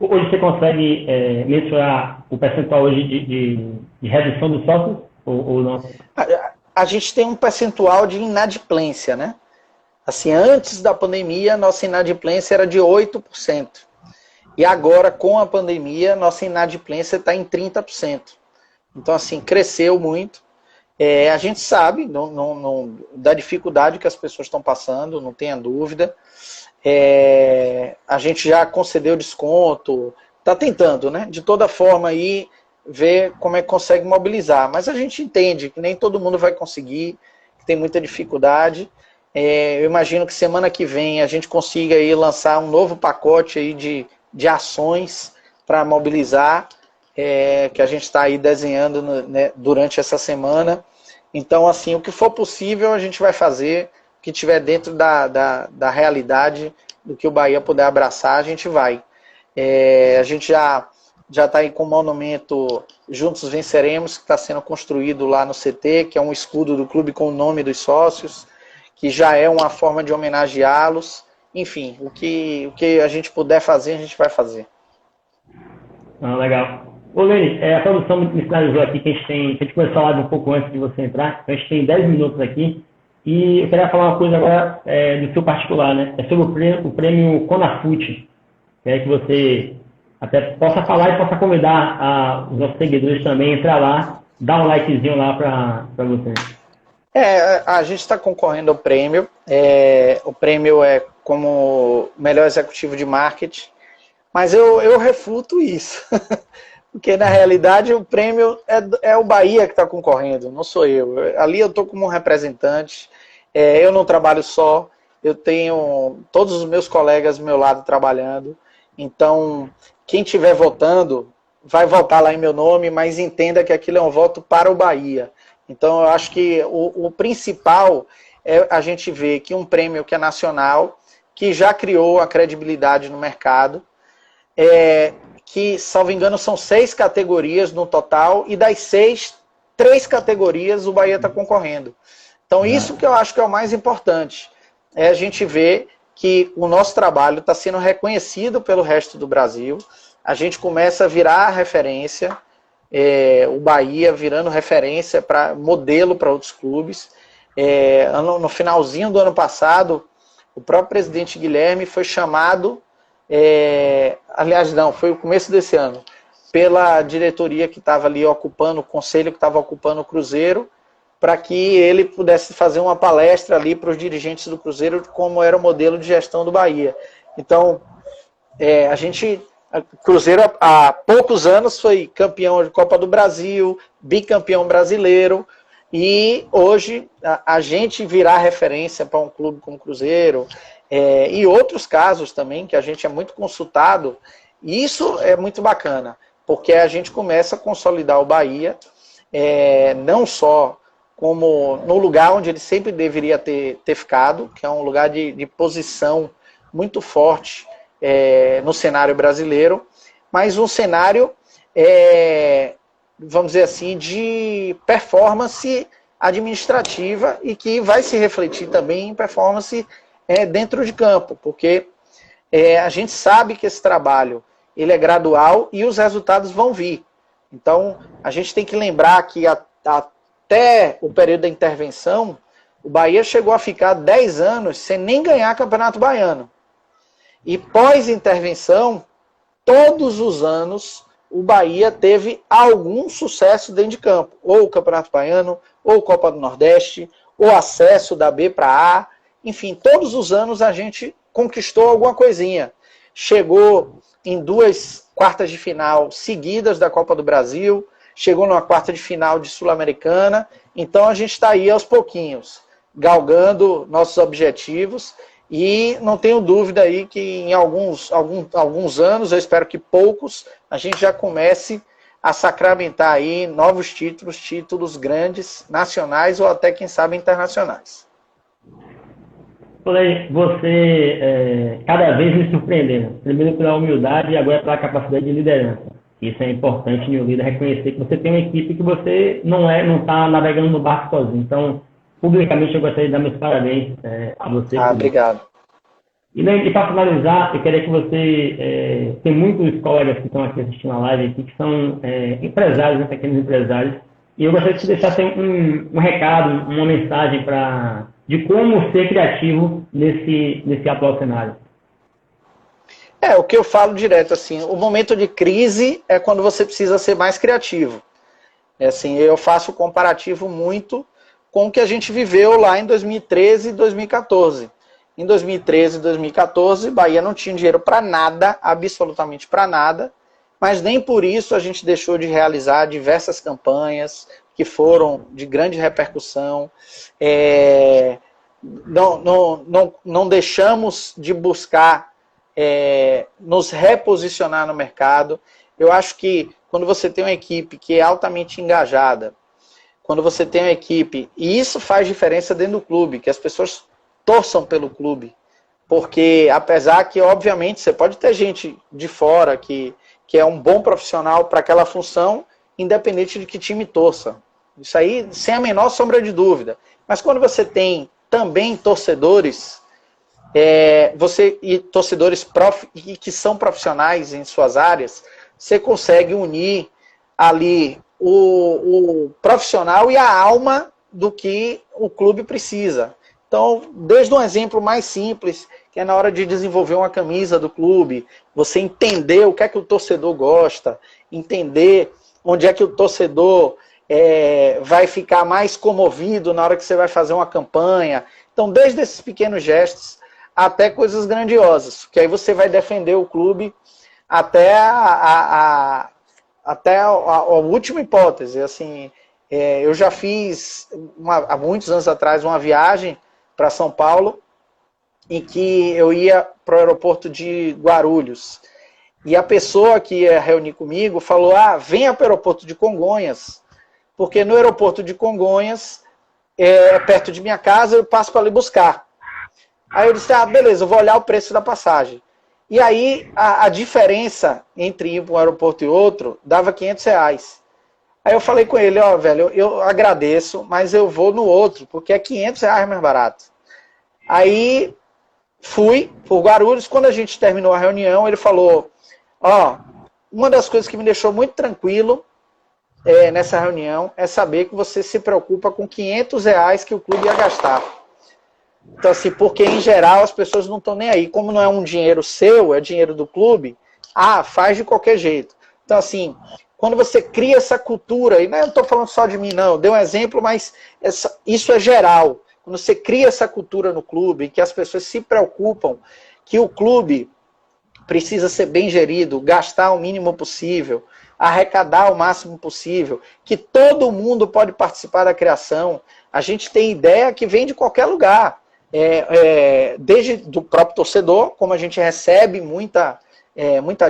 Hoje você consegue mensurar o percentual hoje de redução dos sócios ou não? A gente tem um percentual de inadimplência, né? Assim, antes da pandemia, nossa inadimplência era de 8%. E agora, com a pandemia, nossa inadimplência está em 30%. Então, assim, cresceu muito. A gente sabe da dificuldade que as pessoas estão passando, não tenha dúvida. A gente já concedeu desconto, está tentando, né? De toda forma aí ver como é que consegue mobilizar. Mas a gente entende que nem todo mundo vai conseguir, que tem muita dificuldade. Eu imagino que semana que vem a gente consiga aí lançar um novo pacote aí de ações para mobilizar, que a gente está aí desenhando né, durante essa semana. Então, assim, o que for possível a gente vai fazer, o que estiver dentro da realidade, do que o Bahia puder abraçar, a gente vai. A gente já está aí com o monumento Juntos Venceremos, que está sendo construído lá no CT, que é um escudo do clube com o nome dos sócios, que já é uma forma de homenageá-los. Enfim, o que a gente puder fazer, a gente vai fazer. Legal. Ô, Lene, a produção me sinalizou aqui que a gente começou a live um pouco antes de você entrar, então a gente tem 10 minutos aqui, e eu queria falar uma coisa agora do seu particular, né? É sobre o prêmio Conafute. Quero que você até possa falar e possa convidar os nossos seguidores também a entrar lá, dar um likezinho lá para você. A gente está concorrendo ao prêmio. O prêmio é como melhor executivo de marketing, mas eu refuto isso. Porque, na realidade, o prêmio é o Bahia que está concorrendo, não sou eu. Ali eu estou como um representante, eu não trabalho só, eu tenho todos os meus colegas do meu lado trabalhando. Então, quem estiver votando, vai votar lá em meu nome, mas entenda que aquilo é um voto para o Bahia. Então, eu acho que o principal é a gente ver que um prêmio que é nacional, que já criou a credibilidade no mercado, que, salvo engano, são 6 categorias no total, e das 6, 3 categorias o Bahia está concorrendo. Então, isso que eu acho que é o mais importante, é a gente ver que o nosso trabalho está sendo reconhecido pelo resto do Brasil, a gente começa a virar referência, o Bahia virando referência, modelo para outros clubes. No finalzinho do ano passado, o próprio presidente Guilherme foi chamado, aliás não, foi o começo desse ano, pela diretoria que estava ali ocupando, o conselho que estava ocupando o Cruzeiro, para que ele pudesse fazer uma palestra ali para os dirigentes do Cruzeiro de como era o modelo de gestão do Bahia. Então, o Cruzeiro há poucos anos foi campeão de Copa do Brasil, bicampeão brasileiro, e hoje a gente virar referência para um clube como o Cruzeiro, e outros casos também, que a gente é muito consultado, e isso é muito bacana, porque a gente começa a consolidar o Bahia, não só como no lugar onde ele sempre deveria ter ficado, que é um lugar de posição muito forte no cenário brasileiro, mas um cenário, vamos dizer assim, de performance administrativa e que vai se refletir também em performance dentro de campo, porque a gente sabe que esse trabalho ele é gradual e os resultados vão vir. Então, a gente tem que lembrar que até o período da intervenção, o Bahia chegou a ficar 10 anos sem nem ganhar Campeonato Baiano. E pós-intervenção, todos os anos, o Bahia teve algum sucesso dentro de campo. Ou o Campeonato Baiano, ou Copa do Nordeste, ou acesso da B para A. Enfim, todos os anos a gente conquistou alguma coisinha. Chegou em 2 quartas de final seguidas da Copa do Brasil, chegou numa quarta de final de Sul-Americana. Então a gente está aí aos pouquinhos, galgando nossos objetivos. E não tenho dúvida aí que em alguns anos, eu espero que poucos, a gente já comece a sacramentar aí novos títulos grandes, nacionais ou até, quem sabe, internacionais. Você cada vez me surpreendendo. Primeiro pela humildade e agora pela capacidade de liderança. Isso é importante em um líder reconhecer que você tem uma equipe que você não está navegando no barco sozinho. Então, publicamente eu gostaria de dar meus parabéns a você. Obrigado. E para finalizar, eu queria que você... tem muitos colegas que estão aqui assistindo a live aqui, que são empresários, né, pequenos empresários, e eu gostaria que você deixasse um recado, uma mensagem de como ser criativo nesse atual cenário. O que eu falo direto, assim, o momento de crise é quando você precisa ser mais criativo. Assim, eu faço comparativo muito com o que a gente viveu lá em 2013 e 2014. Em 2013 e 2014, Bahia não tinha dinheiro para nada, absolutamente para nada, mas nem por isso a gente deixou de realizar diversas campanhas que foram de grande repercussão. Não deixamos de buscar nos reposicionar no mercado. Eu acho que quando você tem uma equipe que é altamente engajada, quando você tem uma equipe, e isso faz diferença dentro do clube, que as pessoas torçam pelo clube, porque apesar que, obviamente, você pode ter gente de fora que é um bom profissional para aquela função, independente de que time torça. Isso aí, sem a menor sombra de dúvida. Mas quando você tem também torcedores, torcedores que são profissionais em suas áreas, você consegue unir ali o profissional e a alma do que o clube precisa. Então, desde um exemplo mais simples, que é na hora de desenvolver uma camisa do clube, você entender o que é que o torcedor gosta, entender onde é que o torcedor vai ficar mais comovido na hora que você vai fazer uma campanha. Então, desde esses pequenos gestos até coisas grandiosas, que aí você vai defender o clube até a última hipótese. Assim, eu já fiz, há muitos anos atrás, uma viagem para São Paulo, em que eu ia para o aeroporto de Guarulhos. E a pessoa que ia reunir comigo falou, venha para o aeroporto de Congonhas, porque no aeroporto de Congonhas, perto de minha casa, eu passo para ali buscar. Aí eu disse, beleza, eu vou olhar o preço da passagem. E aí, a diferença entre ir para um aeroporto e outro, dava R$500. Aí eu falei com ele, velho, eu agradeço, mas eu vou no outro, porque é R$500 mais barato. Aí, fui por Guarulhos. Quando a gente terminou a reunião, ele falou, uma das coisas que me deixou muito tranquilo nessa reunião é saber que você se preocupa com R$500 que o clube ia gastar. Então, assim, porque em geral as pessoas não estão nem aí. Como não é um dinheiro seu, é dinheiro do clube, faz de qualquer jeito. Então, assim, quando você cria essa cultura, e não estou falando só de mim, não, eu dei um exemplo, mas isso é geral. Quando você cria essa cultura no clube, que as pessoas se preocupam que o clube precisa ser bem gerido, gastar o mínimo possível, arrecadar o máximo possível, que todo mundo pode participar da criação. A gente tem ideia que vem de qualquer lugar. Desde do próprio torcedor, como a gente recebe muita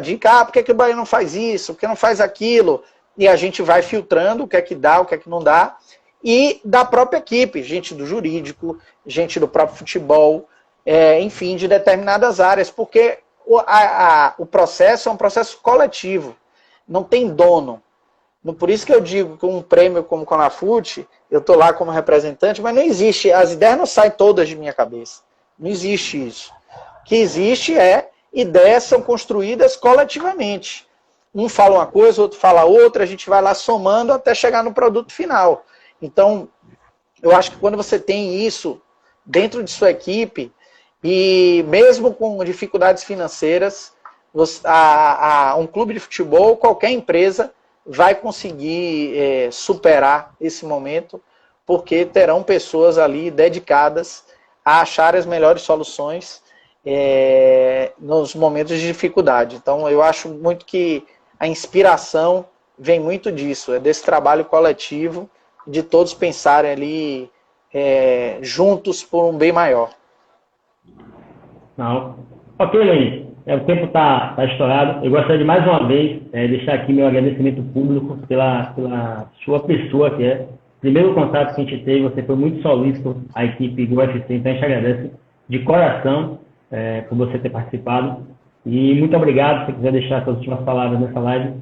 dica, por que o Bahia não faz isso, por que não faz aquilo, e a gente vai filtrando o que é que dá, o que é que não dá, e da própria equipe, gente do jurídico, gente do próprio futebol, enfim, de determinadas áreas, porque o processo é um processo coletivo, não tem dono. Por isso que eu digo que um prêmio como o Conafute, eu estou lá como representante, mas não existe, as ideias não saem todas de minha cabeça. Não existe isso. O que existe ideias são construídas coletivamente. Um fala uma coisa, outro fala outra, a gente vai lá somando até chegar no produto final. Então, eu acho que quando você tem isso dentro de sua equipe, e mesmo com dificuldades financeiras, um clube de futebol, qualquer empresa, vai conseguir superar esse momento, porque terão pessoas ali dedicadas a achar as melhores soluções nos momentos de dificuldade. Então, eu acho muito que a inspiração vem muito disso, desse trabalho coletivo, de todos pensarem ali juntos por um bem maior. Não. Ok, Lenin. O tempo está estourado. Eu gostaria de mais uma vez deixar aqui meu agradecimento público pela sua pessoa, que é. Primeiro contato que a gente teve, você foi muito solícito à equipe do UFC, então a gente agradece de coração por você ter participado. E muito obrigado, se você quiser deixar suas últimas palavras nessa live.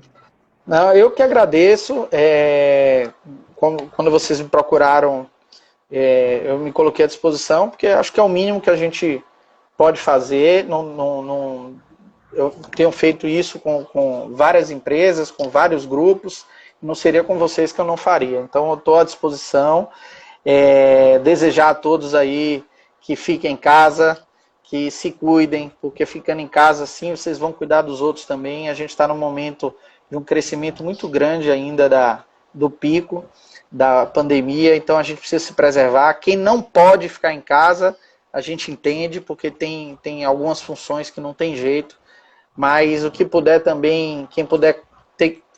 Não, eu que agradeço. Quando vocês me procuraram, eu me coloquei à disposição, porque acho que é o mínimo que a gente pode fazer. Eu tenho feito isso com várias empresas, com vários grupos, não seria com vocês que eu não faria. Então eu estou à disposição, desejar a todos aí que fiquem em casa, que se cuidem, porque ficando em casa assim vocês vão cuidar dos outros também. A gente está num momento de um crescimento muito grande ainda do pico da pandemia, então a gente precisa se preservar. Quem não pode ficar em casa, a gente entende, porque tem algumas funções que não tem jeito, mas o que puder também,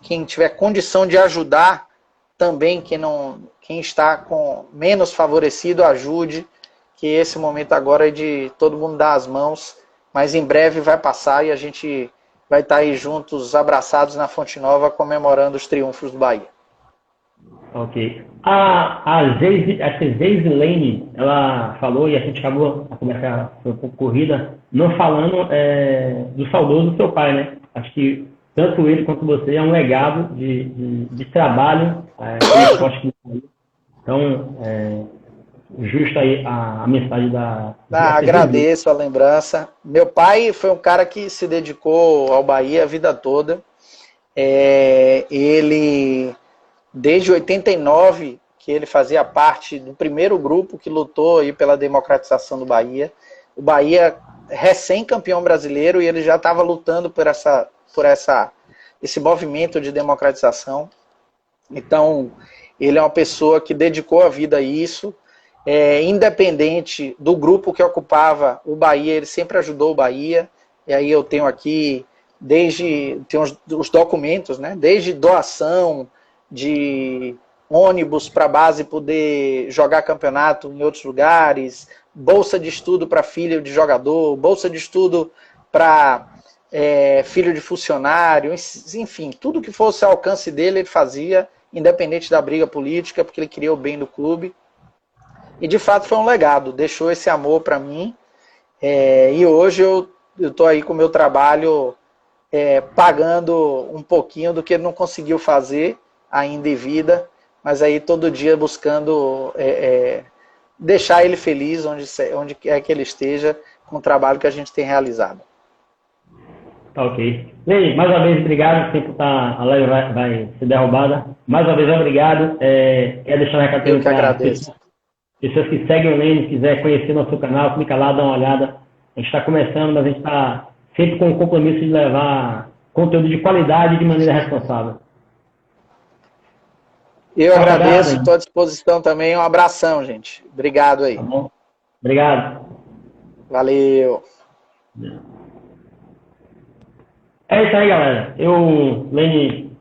quem tiver condição de ajudar, também quem está com menos favorecido, ajude, que esse momento agora é de todo mundo dar as mãos, mas em breve vai passar e a gente vai estar aí juntos, abraçados na Fonte Nova, comemorando os triunfos do Bahia. Ok. A Zeislene, ela falou, e a gente acabou, a conversa foi um pouco corrida, não falando do saudoso seu pai, né? Acho que tanto ele quanto você é um legado de trabalho no esporte. Então, justo aí a mensagem da... Agradeço a lembrança. Meu pai foi um cara que se dedicou ao Bahia a vida toda. Ele, desde 89, que ele fazia parte do primeiro grupo que lutou aí pela democratização do Bahia. O Bahia, recém-campeão brasileiro, e ele já estava lutando por esse movimento de democratização. Então, ele é uma pessoa que dedicou a vida a isso. Independente do grupo que ocupava o Bahia, ele sempre ajudou o Bahia. E aí eu tenho aqui, tem os documentos, né? Desde doação de ônibus para a base poder jogar campeonato em outros lugares, bolsa de estudo para filho de jogador, bolsa de estudo para filho de funcionário, enfim, tudo que fosse ao alcance dele ele fazia, independente da briga política, porque ele queria o bem do clube. E de fato foi um legado, deixou esse amor para mim, e hoje eu estou aí com o meu trabalho pagando um pouquinho do que ele não conseguiu fazer ainda em vida, mas aí todo dia buscando deixar ele feliz onde quer que ele esteja com o trabalho que a gente tem realizado. Tá ok. Lene, mais uma vez, obrigado. Sempre a live vai ser derrubada. Mais uma vez, obrigado. Quer deixar um recado? Eu que agradeço. Pessoas que seguem o Lene, quiser conhecer nosso canal, clica lá, dá uma olhada. A gente está começando, mas a gente está sempre com o compromisso de levar conteúdo de qualidade e de maneira responsável. Eu agradeço, estou à disposição também. Um abração, gente. Obrigado aí. Tá bom? Obrigado. Valeu. É isso aí, galera. Lene,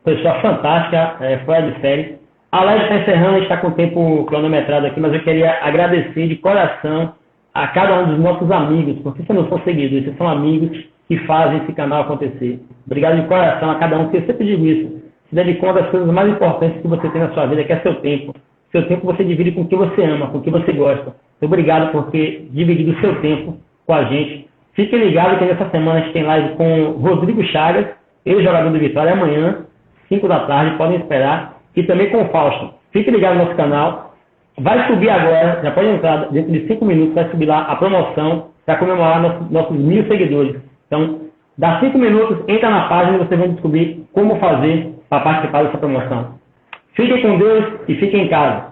pessoa fantástica, fora de série. A live está encerrando, a gente está com o tempo cronometrado aqui, mas eu queria agradecer de coração a cada um dos nossos amigos, porque vocês não são seguidores, vocês são amigos que fazem esse canal acontecer. Obrigado de coração a cada um, porque eu sempre digo isso. Se dedica a uma das coisas mais importantes que você tem na sua vida, que é seu tempo. Seu tempo você divide com o que você ama, com o que você gosta. Então, obrigado por ter dividido o seu tempo com a gente. Fiquem ligados que nessa semana a gente tem live com Rodrigo Chagas, ex-jogador do Vitória, amanhã, 5 da tarde, podem esperar. E também com o Fausto. Fique ligado no nosso canal. Vai subir agora, já pode entrar, dentro de 5 minutos, vai subir lá a promoção para comemorar nossos 1000 seguidores. Então, dá 5 minutos, entra na página e vocês vão descobrir como fazer para participar dessa promoção. Fiquem com Deus e fiquem em casa.